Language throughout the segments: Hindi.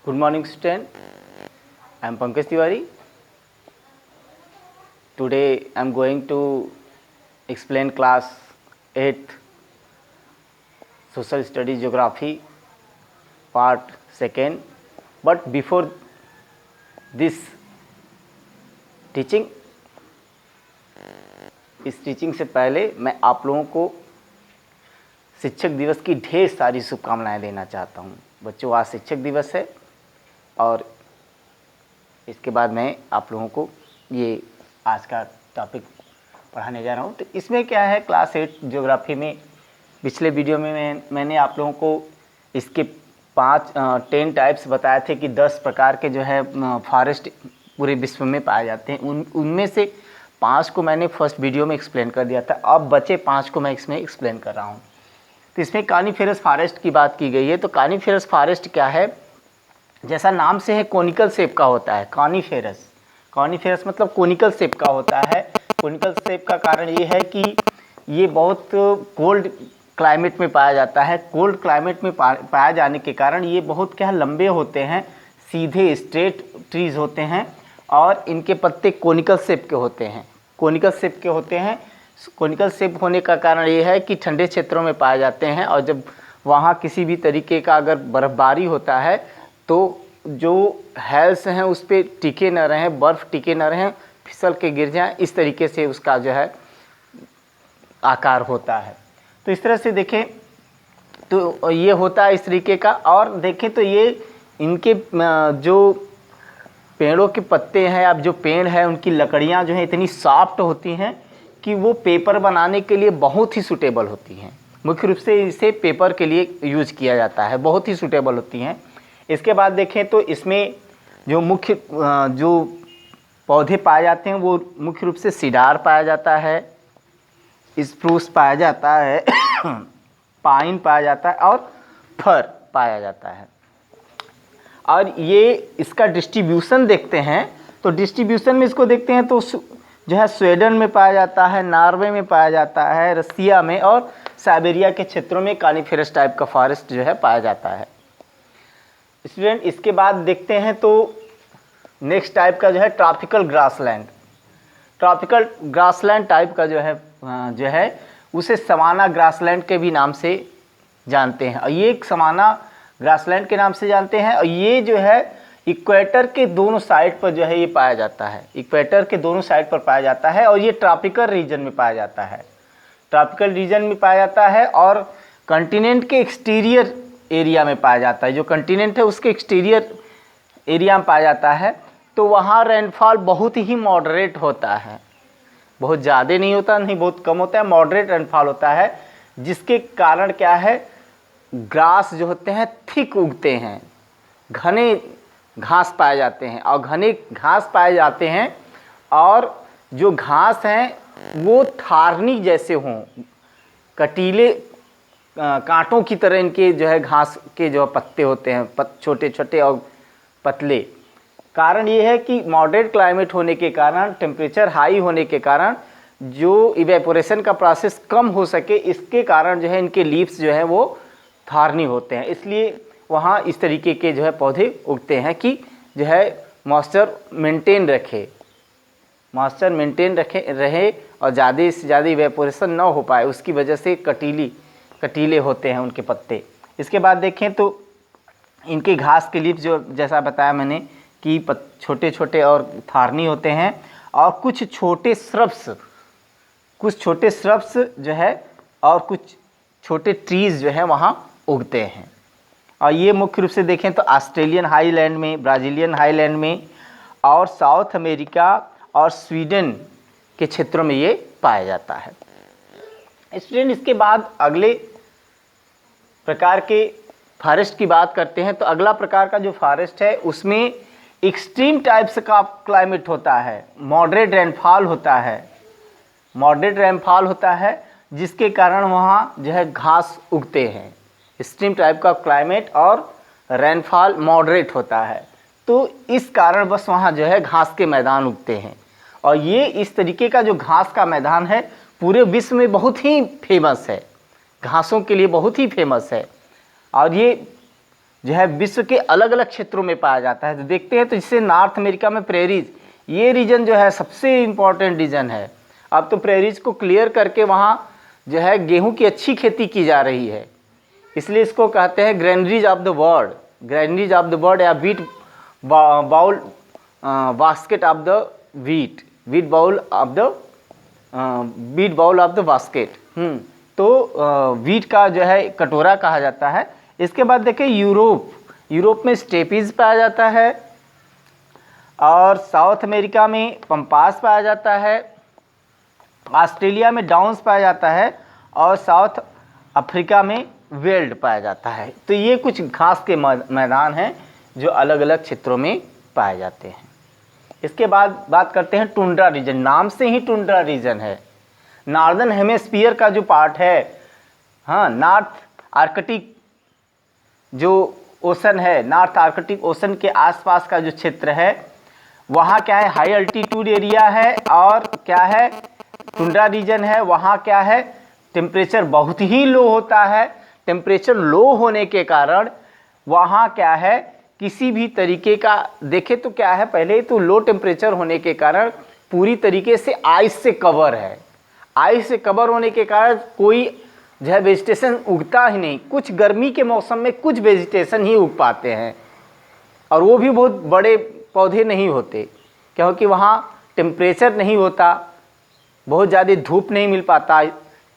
Good morning, student. I am Pankaj Tiwari. Today I am going to explain class 8th Social Studies Geography part 2nd. But before this teaching, इस टीचिंग से पहले मैं आप लोगों को शिक्षक दिवस की ढेर सारी शुभकामनाएं देना चाहता हूं। बच्चों, आज शिक्षक दिवस है और इसके बाद मैं आप लोगों को ये आज का टॉपिक पढ़ाने जा रहा हूँ। तो इसमें क्या है, क्लास 8 ज्योग्राफी में पिछले वीडियो में मैंने आप लोगों को इसके 10 टाइप्स बताए थे कि 10 प्रकार के जो है फॉरेस्ट पूरे विश्व में पाए जाते हैं। उनमें से 5 को मैंने फर्स्ट वीडियो में एक्सप्लेन कर दिया था। अब बचे 5 को मैं इसमें एक्सप्लेन कर रहा हूँ। तो इसमें कानीफेरस फॉरेस्ट की बात की गई है। तो कानीफेरस फॉरेस्ट क्या है, जैसा नाम से है कोनिकल शेप का होता है। कानीफेरस मतलब कोनिकल शेप का होता है। कोनिकल शेप का कारण ये है कि ये बहुत कोल्ड क्लाइमेट में पाया जाता है। कोल्ड क्लाइमेट में पाया जाने के कारण ये बहुत क्या लंबे होते हैं, सीधे स्ट्रेट ट्रीज होते हैं और इनके पत्ते कोनिकल शेप के होते हैं। कोनिकल शेप होने का कारण ये है कि ठंडे क्षेत्रों में पाए जाते हैं और जब वहाँ किसी भी तरीके का अगर बर्फ़बारी होता है तो जो हेल्स हैं उस पर टिके न रहें, बर्फ़ टिके न रहें, फिसल के गिर जाएं, इस तरीके से उसका जो है आकार होता है। तो इस तरह से देखें तो ये होता है इस तरीके का। और देखें तो ये इनके जो पेड़ों के पत्ते हैं, अब जो पेड़ है उनकी लकड़ियाँ जो हैं इतनी सॉफ्ट होती हैं कि वो पेपर बनाने के लिए बहुत ही सूटेबल होती हैं। मुख्य रूप से इसे पेपर के लिए यूज किया जाता है, बहुत ही सूटेबल होती हैं। इसके बाद देखें तो इसमें जो मुख्य जो पौधे पाए जाते हैं वो मुख्य रूप से सीडार पाया जाता है, स्प्रूस पाया जाता है, पाइन पाया जाता है और फर पाया जाता है। और ये इसका डिस्ट्रीब्यूशन देखते हैं तो डिस्ट्रीब्यूशन में इसको देखते हैं तो जो है स्वीडन में पाया जाता है, नॉर्वे में पाया जाता है, रसिया में और साइबेरिया के क्षेत्रों में कानीफेरस टाइप का फॉरेस्ट जो है पाया जाता है। स्टूडेंट, इसके बाद देखते हैं तो नेक्स्ट टाइप का जो है tropical grassland. Tropical grassland type का जो है उसे सवाना ग्रासलैंड के भी नाम से जानते हैं। और ये एक सवाना ग्रासलैंड के नाम से जानते हैं। और ये जो है इक्वेटर के दोनों साइड पर जो है ये पाया जाता है। इक्वेटर के दोनों साइड पर पाया जाता है और ये ट्रॉपिकल रीजन में पाया जाता है। ट्रॉपिकल रीजन में पाया जाता है और कॉन्टिनेंट के एक्सटीरियर एरिया में पाया जाता है। जो कॉन्टिनेंट है उसके एक्सटीरियर एरिया में पाया जाता है। तो वहाँ रेनफॉल बहुत ही मॉडरेट होता है, बहुत ज़्यादा नहीं होता, नहीं बहुत कम होता है, मॉडरेट रेनफॉल होता है। जिसके कारण क्या है, ग्रास जो होते हैं थिक उगते हैं, घने घास पाए जाते हैं और घने घास पाए जाते हैं। और जो घास हैं वो थारनी जैसे हों, कटीले कांटों की तरह इनके जो है घास के जो पत्ते होते हैं, छोटे छोटे और पतले। कारण ये है कि मॉडरेट क्लाइमेट होने के कारण, टेम्परेचर हाई होने के कारण जो इवेपोरेशन का प्रोसेस कम हो सके, इसके कारण जो है इनके लीव्स जो है वो थारनी होते हैं। इसलिए वहाँ इस तरीके के जो है पौधे उगते हैं कि जो है मॉइस्चर मेंटेन रहे और ज़्यादा से ज़्यादा इवेपोरेशन ना हो पाए, उसकी वजह से कटीले होते हैं उनके पत्ते। इसके बाद देखें तो इनके घास के लीफ जो जैसा बताया मैंने कि छोटे छोटे और थारनी होते हैं। और कुछ छोटे श्रब्स जो है और कुछ छोटे ट्रीज जो है वहाँ उगते हैं। और ये मुख्य रूप से देखें तो ऑस्ट्रेलियन हाईलैंड में, ब्राज़ीलियन हाईलैंड में और साउथ अमेरिका और स्वीडन के क्षेत्रों में ये पाया जाता है। स्टूडेंट, इसके बाद अगले प्रकार के फॉरेस्ट की बात करते हैं। तो अगला प्रकार का जो फॉरेस्ट है उसमें एक्सट्रीम टाइप्स का क्लाइमेट होता है, मॉडरेट रेनफॉल होता है, जिसके कारण वहाँ जो है घास उगते हैं। एक्सट्रीम टाइप का क्लाइमेट और रेनफॉल मॉडरेट होता है, तो इस कारण बस वहाँ जो है घास के मैदान उगते हैं। और ये इस तरीके का जो घास का मैदान है पूरे विश्व में बहुत ही फेमस है, घासों के लिए बहुत ही फेमस है। और ये जो है विश्व के अलग अलग क्षेत्रों में पाया जाता है। तो देखते हैं, तो जिससे नॉर्थ अमेरिका में प्रेरीज, ये रीजन जो है सबसे इम्पॉर्टेंट रीजन है। अब तो प्रेरीज को क्लियर करके वहाँ जो है गेहूं की अच्छी खेती की जा रही है, इसलिए इसको कहते हैं granaries of the world, granaries of the world या wheat bowl basket of the wheat, wheat bowl of the basket. तो वीट का जो है कटोरा कहा जाता है। इसके बाद देखें यूरोप में स्टेपीज पाया जाता है, और साउथ अमेरिका में पंपास पाया जाता है, ऑस्ट्रेलिया में डाउन्स पाया जाता है, और साउथ अफ्रीका में वेल्ड पाया जाता है। तो ये कुछ घास के मैदान हैं जो अलग अलग क्षेत्रों में पाए जाते हैं। इसके बाद बात करते हैं टुंड्रा रीजन। नाम से ही टुंड्रा रीजन है। नॉर्दर्न हेमिस्फीयर का जो पार्ट है, हाँ, नॉर्थ आर्कटिक जो ओशन है, नॉर्थ आर्कटिक ओशन के आसपास का जो क्षेत्र है, वहाँ क्या है, हाई अल्टीट्यूड एरिया है, और क्या है, टुंड्रा रीजन है। वहाँ क्या है, टेम्परेचर बहुत ही लो होता है। टेम्परेचर लो होने के कारण वहाँ क्या है, किसी भी तरीके का देखें तो क्या है, पहले तो लो टेम्परेचर होने के कारण पूरी तरीके से आइस से कवर है। आइस से कवर होने के कारण कोई जो है वेजिटेशन उगता ही नहीं। कुछ गर्मी के मौसम में कुछ वेजिटेशन ही उग पाते हैं, और वो भी बहुत बड़े पौधे नहीं होते, क्योंकि वहाँ टेम्परेचर नहीं होता, बहुत ज़्यादा धूप नहीं मिल पाता।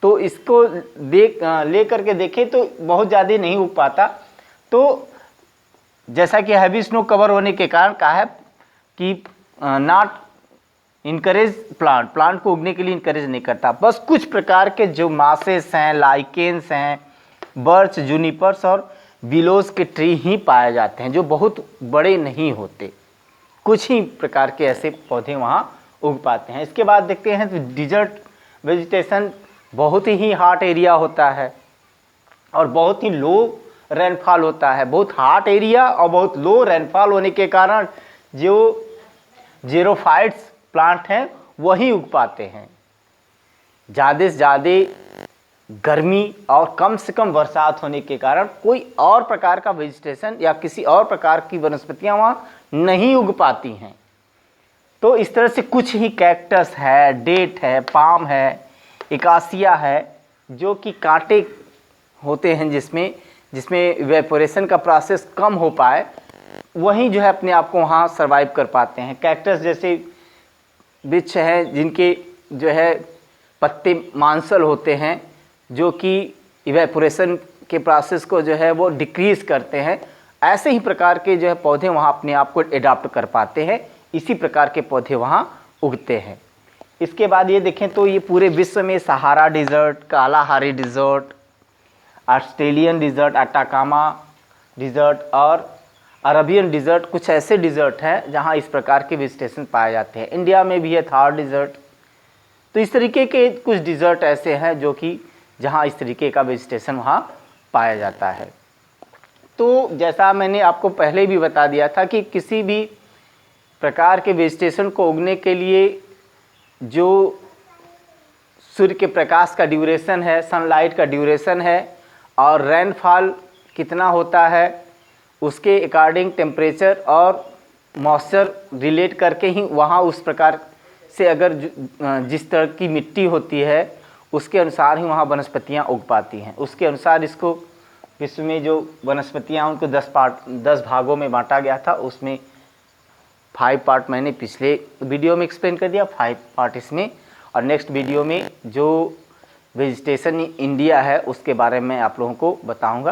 तो इसको ले करके देखें तो बहुत ज़्यादा नहीं उग पाता। तो जैसा कि हैवी स्नो कवर होने के कारण कहा है कि नॉट इनकरेज प्लांट को उगने के लिए इनकरेज नहीं करता। बस कुछ प्रकार के जो मासेस हैं, लाइकेन्स हैं, बर्च, जूनिपर्स और विलोज के ट्री ही पाए जाते हैं, जो बहुत बड़े नहीं होते। कुछ ही प्रकार के ऐसे पौधे वहाँ उग पाते हैं। इसके बाद देखते हैं तो डिजर्ट वेजिटेशन, बहुत ही हॉट एरिया होता है और बहुत ही लो रेनफॉल होता है। बहुत हॉट एरिया और बहुत लो रेनफॉल होने के कारण जो ज़ेरोफाइट्स प्लांट हैं वही उग पाते हैं। ज़्यादा से ज़्यादा गर्मी और कम से कम बरसात होने के कारण कोई और प्रकार का वेजिटेशन या किसी और प्रकार की वनस्पतियां वहाँ नहीं उग पाती हैं। तो इस तरह से कुछ ही कैक्टस है, डेट है, पाम है, एकासिया है, जो कि कांटे होते हैं जिसमें इवेपोरेशन का प्रोसेस कम हो पाए, वहीं जो है अपने आप को वहाँ सर्वाइव कर पाते हैं। कैक्टस जैसे वृक्ष हैं जिनके जो है पत्ते मांसल होते हैं, जो कि इवेपोरेशन के प्रोसेस को जो है वो डिक्रीज़ करते हैं। ऐसे ही प्रकार के जो है पौधे वहाँ अपने आप को एडाप्ट कर पाते हैं। इसी प्रकार के पौधे वहाँ उगते हैं। इसके बाद ये देखें तो ये पूरे विश्व में Sahara desert, Kalahari desert, Australian desert, Atacama desert और अरबियन डिज़र्ट, कुछ ऐसे डिज़र्ट हैं जहाँ इस प्रकार के वेजिटेशन पाए जाते हैं। इंडिया में भी है थार डिज़र्ट। तो इस तरीके के कुछ डिज़र्ट ऐसे हैं जो कि जहाँ इस तरीके का वेजिटेशन वहाँ पाया जाता है। तो जैसा मैंने आपको पहले भी बता दिया था कि किसी भी प्रकार के वेजिटेशन को उगने के लिए जो सूर्य के प्रकाश का ड्यूरेशन है, सनलाइट का ड्यूरेशन है, और रेनफॉल कितना होता है, उसके अकॉर्डिंग टेम्परेचर और मॉइस्चर रिलेट करके ही वहाँ उस प्रकार से अगर जिस तरह की मिट्टी होती है उसके अनुसार ही वहाँ वनस्पतियाँ उग पाती हैं। उसके अनुसार इसको विश्व में जो वनस्पतियाँ उनको 10 भागों में बांटा गया था। उसमें 5 पार्ट मैंने पिछले वीडियो में एक्सप्लेन कर दिया, 5 पार्ट इसमें, और नेक्स्ट वीडियो में जो वेजिटेशन इन इंडिया है उसके बारे में आप लोगों को बताऊंगा।